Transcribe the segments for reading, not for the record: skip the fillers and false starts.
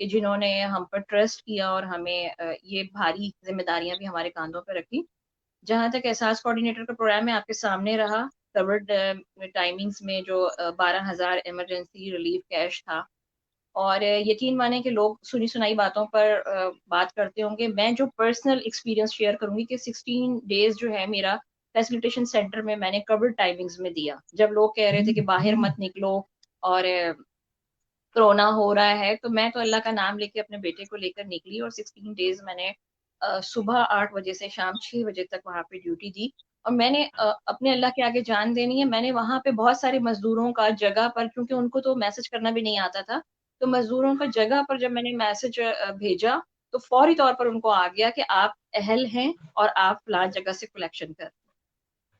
کہ جنہوں نے ہم پر ٹرسٹ کیا اور ہمیں یہ بھاری ذمہ داریاں بھی ہمارے کاندھوں پہ رکھی. جہاں تک احساس کوآرڈینیٹر کا پروگرام ہے آپ کے سامنے رہا. کورڈ ٹائمنگز میں جو 12,000 ایمرجنسی ریلیف کیش تھا، اور یقین مانیں کہ لوگ سنی سنائی باتوں پر بات کرتے ہوں گے. میں جو پرسنل ایکسپیرینس شیئر کروں گی کہ 16 ڈیز جو ہے میرا فیسیلیٹیشن سینٹر میں میں نے کووڈ ٹائمنگز میں دیا. جب لوگ کہہ رہے تھے کہ باہر مت نکلو اور کرونا ہو رہا ہے، تو میں تو اللہ کا نام لے کے اپنے بیٹے کو لے کر نکلی، اور 16 ڈیز میں نے صبح 8 بجے سے شام 6 بجے تک وہاں پہ ڈیوٹی دی. اور میں نے اپنے اللہ کے آگے جان دینی ہے، میں نے وہاں پہ بہت سارے مزدوروں کا جگہ پر، کیونکہ ان کو تو میسج کرنا بھی نہیں آتا تھا، تو مزدوروں کا جگہ پر جب میں نے میسج بھیجا تو فوری طور پر ان کو آ گیا کہ آپ اہل ہیں اور آپ فلاں جگہ سے کلیکشن کر.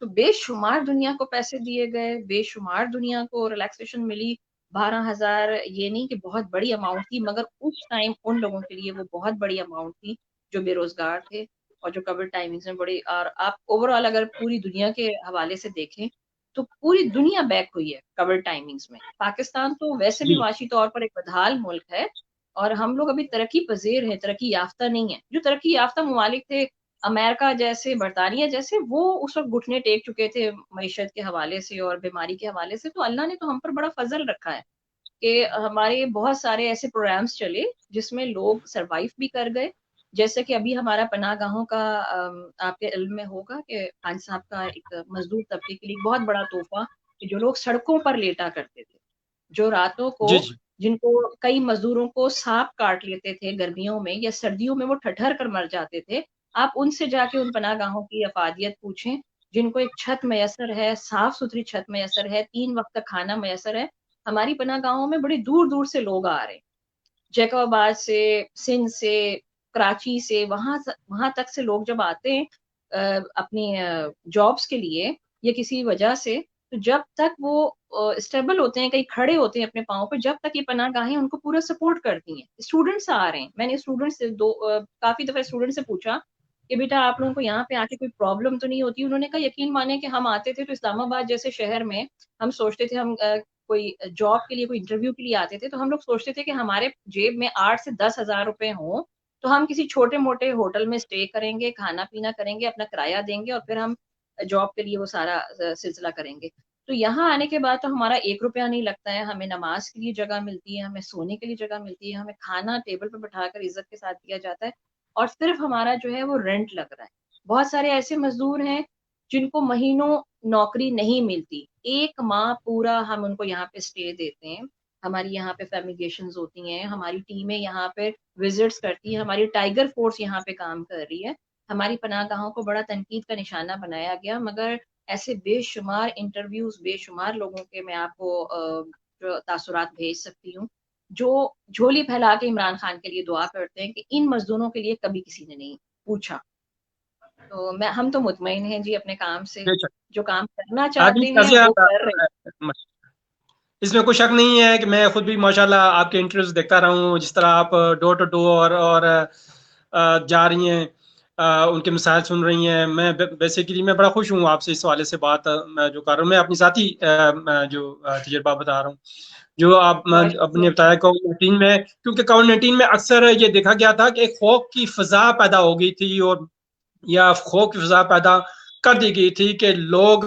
تو بے شمار دنیا کو پیسے دیے گئے، بے شمار دنیا کو ریلیکسیشن ملی. 12,000 یہ نہیں کہ بہت بڑی اماؤنٹ تھی، مگر اس ٹائم ان لوگوں کے لیے وہ بہت بڑی اماؤنٹ تھی جو بے روزگار تھے اور جو کووڈ ٹائمنگز میں بڑی. اور آپ اوور آل اگر پوری دنیا کے حوالے سے دیکھیں تو پوری دنیا بیک ہوئی ہے کووڈ ٹائمنگز میں. پاکستان تو ویسے بھی معاشی طور پر ایک بدحال ملک ہے، اور ہم لوگ ابھی ترقی پذیر ہیں، ترقی یافتہ نہیں ہیں. جو ترقی یافتہ ممالک تھے، امریکہ جیسے، برطانیہ جیسے، وہ اس وقت گھٹنے ٹیک چکے تھے معیشت کے حوالے سے اور بیماری کے حوالے سے. تو اللہ نے تو ہم پر بڑا فضل رکھا ہے کہ ہمارے بہت سارے ایسے پروگرامز چلے جس میں لوگ سروائیو بھی کر گئے. جیسے کہ ابھی ہمارا پناہ گاہوں کا آپ کے علم میں ہوگا کہ خان صاحب کا ایک مزدور طبقے کے لیے بہت بڑا تحفہ کہ جو لوگ سڑکوں پر لیٹا کرتے تھے، جو راتوں کو، جی جی جن کو کئی مزدوروں کو سانپ کاٹ لیتے تھے گرمیوں میں یا سردیوں میں، وہ ٹھٹھر کر مر جاتے تھے. آپ ان سے جا کے ان پناہ گاہوں کی افادیت پوچھیں جن کو ایک چھت میسر ہے، صاف ستھری چھت میسر ہے، 3 وقت کا کھانا میسر ہے. ہماری پناہ گاہوں میں بڑی دور دور سے لوگ آ رہے ہیں، جیکب آباد سے، سندھ سے، کراچی سے، وہاں تک سے لوگ جب آتے ہیں اپنی جابس کے لیے یا کسی وجہ سے، تو جب تک وہ اسٹیبل ہوتے ہیں، کہیں کھڑے ہوتے ہیں اپنے پاؤں پہ، جب تک یہ پناہ گاہیں ان کو پورا سپورٹ کرتی ہیں. اسٹوڈنٹس آ رہے ہیں، میں نے اسٹوڈنٹ سے کافی دفعہ اسٹوڈنٹ سے پوچھا کہ بیٹا آپ لوگوں کو یہاں پہ آ کے کوئی پرابلم تو نہیں ہوتی؟ انہوں نے کہا یقین مانے کہ ہم آتے تھے تو اسلام آباد جیسے شہر میں ہم سوچتے تھے، ہم کوئی جاب کے لیے، کوئی انٹرویو کے لیے آتے تھے، تو ہم لوگ سوچتے تھے کہ ہمارے جیب میں 8 سے 10,000 روپے ہوں تو ہم کسی چھوٹے موٹے ہوٹل میں اسٹے کریں گے، کھانا پینا کریں گے، اپنا کرایہ دیں گے، اور پھر ہم جاب کے لیے وہ سارا سلسلہ کریں گے. تو یہاں آنے کے بعد تو ہمارا 1 روپیہ نہیں لگتا ہے، ہمیں نماز کے لیے جگہ ملتی ہے، ہمیں سونے کے لیے جگہ ملتی ہے، ہمیں کھانا ٹیبل پہ بٹھا کر عزت کے ساتھ دیا جاتا ہے، اور صرف ہمارا جو ہے وہ رینٹ لگ رہا ہے. بہت سارے ایسے مزدور ہیں جن کو مہینوں نوکری نہیں ملتی، 1 ماہ پورا ہم ان کو یہاں پہ اسٹے دیتے ہیں. ہماری یہاں پہ فیمیگیشنز ہوتی ہیں، ہماری ٹیمیں یہاں پہ وزٹس کرتی ہیں، ہماری ٹائیگر فورس یہاں پہ کام کر رہی ہے. ہماری پناہ گاہوں کو بڑا تنقید کا نشانہ بنایا گیا، مگر ایسے بے شمار انٹرویوز، بے شمار لوگوں کے میں آپ کو جو تاثرات بھیج سکتی ہوں جو جھولی پھیلا کے عمران خان کے لیے دعا کرتے ہیں کہ ان مزدوروں کے لیے کبھی کسی نے نہیں پوچھا. تو ہم تو مطمئن ہیں جی اپنے کام سے، جو کام کرنا چاہتے ہیں وہ کر رہے ہیں. اس میں کوئی شک نہیں ہے کہ میں خود بھی ماشاءاللہ آپ کے انٹرویوز دیکھتا رہا ہوں، جس طرح آپ ڈور ٹو ڈور اور جا رہی ہیں، ان کے مسائل سن رہی ہیں. میں بیسیکلی میں بڑا خوش ہوں آپ سے اس حوالے سے بات میں جو کر رہا ہوں. میں اپنی ذاتی جو تجربہ بتا رہا ہوں جو آپ نے بتایا کووڈ-19 میں، کیونکہ کووڈ-19 میں اکثر یہ دیکھا گیا تھا کہ ایک خوف کی فضا پیدا ہو گئی تھی، اور یا خوف کی فضا پیدا کر دی گئی تھی کہ لوگ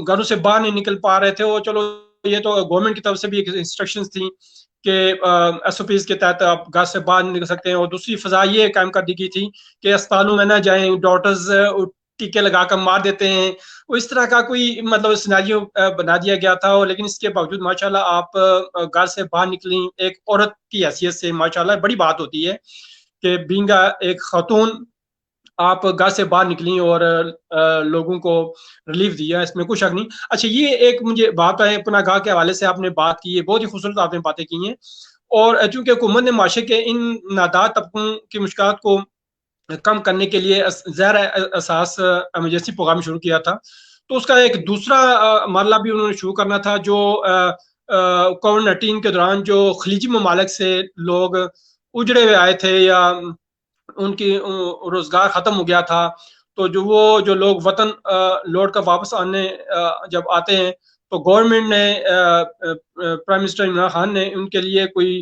گھروں سے باہر نہیں نکل پا رہے تھے. اور چلو یہ تو گورنمنٹ کی طرف سے بھی ایک انسٹرکشنز تھیں کہ ایس او پیز کے تحت آپ گھر سے باہر نہیں نکل سکتے ہیں. اور دوسری فضا یہ قائم کر دی گئی تھی کہ اسپتالوں میں نہ جائیں، ڈاکٹرز ٹیکے لگا کر مار دیتے ہیں. اس طرح کا کوئی مطلب سیناریو بنا دیا گیا تھا. لیکن اس کے باوجود ماشاءاللہ آپ گھر سے باہر نکلیں ایک عورت کی حیثیت سے، ماشاءاللہ بڑی بات ہوتی ہے کہ بینگ ایک خاتون آپ گھر سے باہر نکلیں اور لوگوں کو ریلیف دیا، اس میں کوئی شک نہیں. اچھا، یہ ایک مجھے بات ہے پناہ گاہ کے حوالے سے آپ نے بات کی ہے، بہت ہی خوبصورت آپ نے باتیں کی ہیں. اور چونکہ حکومت نے معاشرے کے ان نادار طبقوں کی مشکلات کو کم کرنے کے لیے زیر اساس ایمرجنسی پروگرام شروع کیا تھا، تو اس کا ایک دوسرا مرحلہ بھی انہوں نے شروع کرنا تھا جو کووڈ-19 کے دوران جو خلیجی ممالک سے لوگ اجڑے ہوئے آئے تھے یا ان کی روزگار ختم ہو گیا تھا، تو جو لوگ وطن لوٹ کر واپس آنے جب آتے ہیں تو گورنمنٹ نے، پرائم منسٹر عمران خان نے ان کے لیے کوئی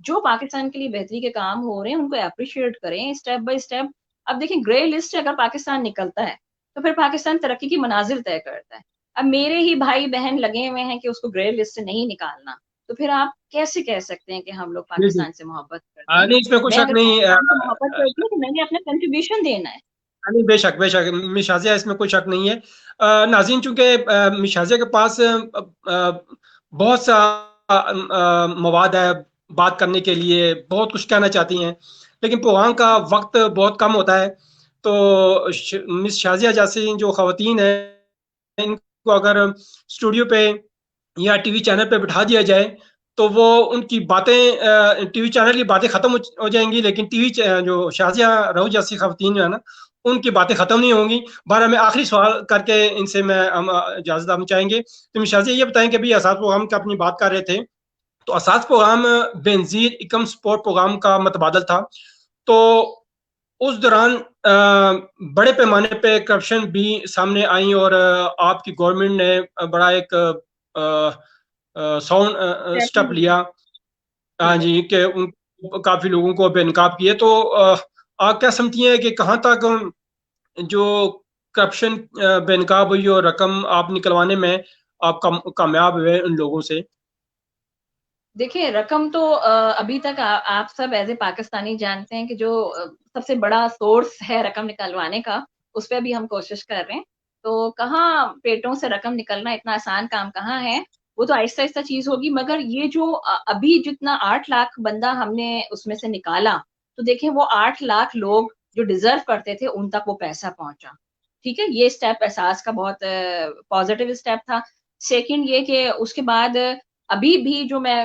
جو پاکستان کے لیے بہتری کے کام ہو رہے ہیں ان کو اپریشیٹ کریں اسٹیپ بائی اسٹیپ. اب دیکھیں گرے لسٹ سے اگر پاکستان نکلتا ہے تو پھر پاکستان ترقی کی منازل طے کرتا ہے. اب میرے ہی بھائی بہن لگے ہوئے ہیں کہ اس کو گرے لسٹ سے نہیں نکالنا, تو پھر آپ کیسے کہہ سکتے ہیں کہ ہم لوگ جی جی. پاکستان سے محبت کرتے ہیں؟ نہیں اس میں کوئی میں شک اگر نہیں. پاکستان سے محبت کرتی ہوں تو میں نے اپنا کنٹریبیوشن دینا ہے. نہیں بے شک بے شک مس شازیہ, اس میں کوئی شک نہیں ہے. ناظرین چونکہ مس شازیہ کے پاس بہت سا مواد ہے بات کرنے کے لیے, بہت کچھ کہنا چاہتی ہیں, لیکن پروگرام کا وقت بہت کم ہوتا ہے. تو مس شازیہ جیسی جو خواتین ہیں ان کو اگر اسٹوڈیو پہ یا ٹی وی چینل پہ بٹھا دیا جائے تو وہ ان کی باتیں, ٹی وی چینل کی باتیں ختم ہو جائیں گی, لیکن ٹی وی جو شازیہ رؤف جیسی خواتین جو ہے نا ان کی باتیں ختم نہیں ہوں گی. بہرحال میں آخری سوال کر کے ان سے میں ہم اجازت ہم چاہیں گے. تو شازیہ یہ بتائیں کہ ابھی اساس پروگرام کا اپنی بات کر رہے تھے, تو اساس پروگرام بینظیر اکم سپورٹ پروگرام کا متبادل تھا. تو اس دوران بڑے پیمانے پہ کرپشن بھی سامنے آئی اور آپ کی گورنمنٹ نے بڑا ایک ساؤنڈ اسٹیپ لیا. ہاں جی, کہ کافی لوگوں کو بے نقاب کیے. تو آپ کیا سمجھتی ہیں کہ کہاں تک جو کرپشن بے نقاب ہوئی اور رقم آپ نکلوانے میں آپ کامیاب ہوئے ان لوگوں سے؟ دیکھیں رقم تو ابھی تک آپ سب ایز اے پاکستانی جانتے ہیں کہ جو سب سے بڑا سورس ہے رقم نکلوانے کا, اس پہ بھی ہم کوشش کر رہے ہیں. تو کہاں پیٹوں سے رقم نکلنا اتنا آسان کام کہاں ہے, وہ تو آہستہ آہستہ چیز ہوگی. مگر یہ جو ابھی جتنا 8 لاکھ بندہ ہم نے اس میں سے نکالا, تو دیکھیں وہ 8 لاکھ لوگ جو ڈیزرو کرتے تھے ان تک وہ پیسہ پہنچا. ٹھیک ہے, یہ اسٹیپ احساس کا بہت پازیٹیو اسٹیپ تھا. سیکنڈ یہ کہ اس کے بعد ابھی بھی جو میں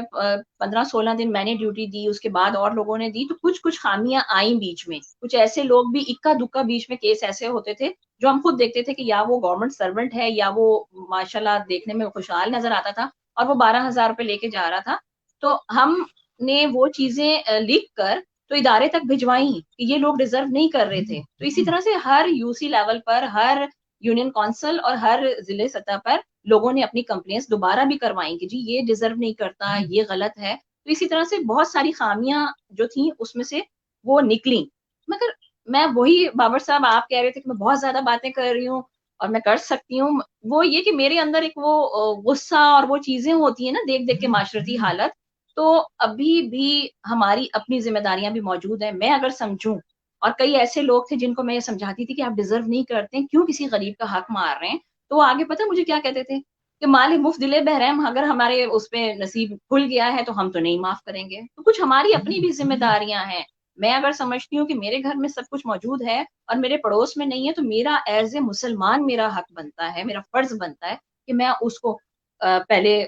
15-16 دن میں نے ڈیوٹی دی, اس کے بعد اور لوگوں نے دی, تو کچھ خامیاں آئیں بیچ میں. کچھ ایسے لوگ بھی اکا دکا بیچ میں کیس ایسے ہوتے تھے جو ہم خود دیکھتے تھے کہ یا وہ گورنمنٹ سرونٹ ہے یا وہ ماشاءاللہ دیکھنے میں خوشحال نظر آتا تھا اور وہ 12,000 روپے لے کے جا رہا تھا. تو ہم نے وہ چیزیں لکھ کر تو ادارے تک بھجوائیں کہ یہ لوگ ڈیزرو نہیں کر رہے تھے. تو اسی طرح سے ہر یو سی لیول پر, ہر یونین کونسل اور ہر ضلع سطح پر لوگوں نے اپنی کمپلینس دوبارہ بھی کروائیں کہ جی یہ ڈیزرو نہیں کرتا, یہ غلط ہے. تو اسی طرح سے بہت ساری خامیاں جو تھیں اس میں سے وہ نکلیں. مگر میں وہی بابر صاحب آپ کہہ رہے تھے کہ میں بہت زیادہ باتیں کر رہی ہوں اور میں کر سکتی ہوں, وہ یہ کہ میرے اندر ایک وہ غصہ اور وہ چیزیں ہوتی ہیں نا دیکھ دیکھ کے معاشرتی حالت. تو ابھی بھی ہماری اپنی ذمہ داریاں بھی موجود ہیں. میں اگر سمجھوں, اور کئی ایسے لوگ تھے جن کو میں یہ سمجھاتی تھی کہ آپ ڈیزرو نہیں کرتے, کیوں کسی غریب کا حق مار رہے ہیں, تو وہ آگے پتہ مجھے کیا کہتے تھے کہ مالک مفت دلے بحرم, اگر ہمارے اس پہ نصیب کھل گیا ہے تو ہم تو نہیں معاف کریں گے. تو کچھ ہماری اپنی بھی ذمہ داریاں ہیں. میں اگر سمجھتی ہوں کہ میرے گھر میں سب کچھ موجود ہے اور میرے پڑوس میں نہیں ہے, تو میرا ایز اے مسلمان میرا حق بنتا ہے, میرا فرض بنتا ہے کہ میں اس کو پہلے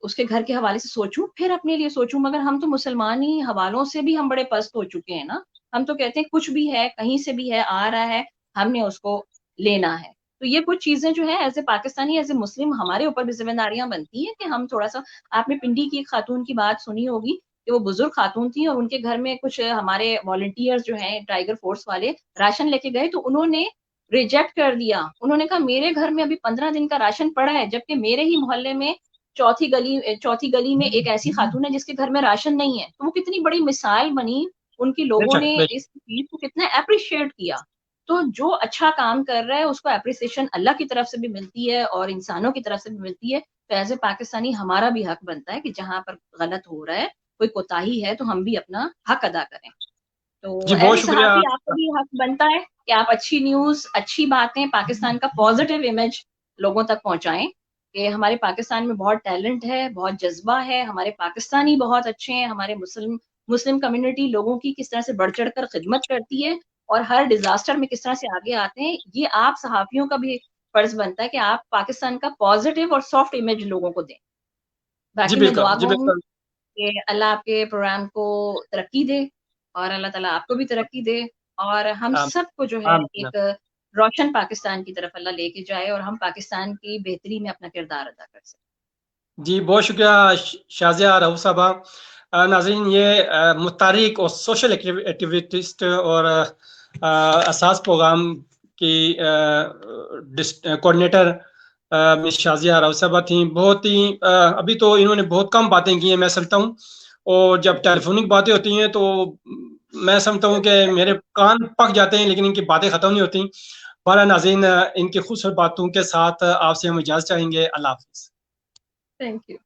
اس کے گھر کے حوالے سے سوچوں, پھر اپنے لیے سوچوں. مگر ہم تو مسلمانی حوالوں سے بھی ہم بڑے پست ہو چکے ہیں نا. ہم تو کہتے ہیں کچھ بھی ہے, کہیں سے بھی ہے, آ رہا ہے, ہم نے اس کو لینا ہے. تو یہ کچھ چیزیں جو ہے as a Pakistani, as a Muslim, ہمارے اوپر بھی ذمہ داریاں بنتی ہیں کہ ہم تھوڑا سا, آپ نے پنڈی کی ایک خاتون کی بات سنی ہوگی کہ وہ بزرگ خاتون تھی اور ان کے گھر میں کچھ ہمارے والنٹیئر جو ہیں ٹائیگر فورس والے راشن لے کے گئے, تو انہوں نے ریجیکٹ کر دیا. انہوں نے کہا میرے گھر میں ابھی 15 دن کا راشن پڑا ہے, جبکہ میرے ہی محلے میں چوتھی گلی میں ایک ایسی خاتون ہے جس کے گھر میں راشن نہیں ہے. تو وہ کتنی بڑی مثال بنی, ان کی بے لوگوں شک نے بے اس چیز کو کتنا اپریشیٹ کیا. تو جو اچھا کام کر رہا ہے اس کو اپریسیشن اللہ کی طرف سے بھی ملتی ہے اور انسانوں کی طرف سے بھی ملتی ہے. تو ایز اے پاکستانی ہمارا بھی حق بنتا ہے کہ جہاں پر غلط ہو رہا ہے, کوئی کوتاہی ہے, تو ہم بھی اپنا حق ادا کریں. تو جی ایز بہت اے شکریہ. صحافی آپ کو بھی حق بنتا ہے کہ آپ اچھی نیوز, اچھی باتیں, پاکستان کا پازیٹیو امیج لوگوں تک پہنچائیں کہ ہمارے پاکستان میں بہت ٹیلنٹ ہے, بہت جذبہ ہے, ہمارے پاکستانی بہت اچھے ہیں, ہمارے مسلم کمیونٹی لوگوں کی کس طرح سے بڑھ چڑھ کر خدمت کرتی ہے اور ہر ڈیزاسٹر میں کس طرح سے آگے آتے ہیں. یہ آپ صحافیوں کا بھی فرض بنتا ہے کہ آپ پاکستان کا پازیٹیو اور سافٹ امیج لوگوں کو دیں. جی باقی میں بالکل, دعا جی گو ہوں بالکل. کہ اللہ آپ کے پروگرام کو ترقی دے اور اللہ تعالیٰ آپ کو بھی ترقی دے, اور ہم سب کو جو ہے آمین. ایک روشن پاکستان کی طرف اللہ لے کے جائے اور ہم پاکستان کی بہتری میں اپنا کردار ادا کر سکیں. جی بہت شکریہ شازیہ رؤف صاحبہ. ناظرین, یہ متحرک اور سوشل ایکٹیویسٹ اور اساس پروگرام کی کوآرڈینیٹر مس شازیہ رؤف صاحبہ تھیں. بہت ہی ابھی تو انہوں نے بہت کم باتیں کی ہیں میں سمجھتا ہوں, اور جب ٹیلیفونک باتیں ہوتی ہیں تو میں سمجھتا ہوں کہ میرے کان پک جاتے ہیں لیکن ان کی باتیں ختم نہیں ہوتی. بارہ ناظرین، ان کی خوبصورت باتوں کے ساتھ آپ سے ہم اجازت چاہیں گے. اللہ حافظ. Thank you.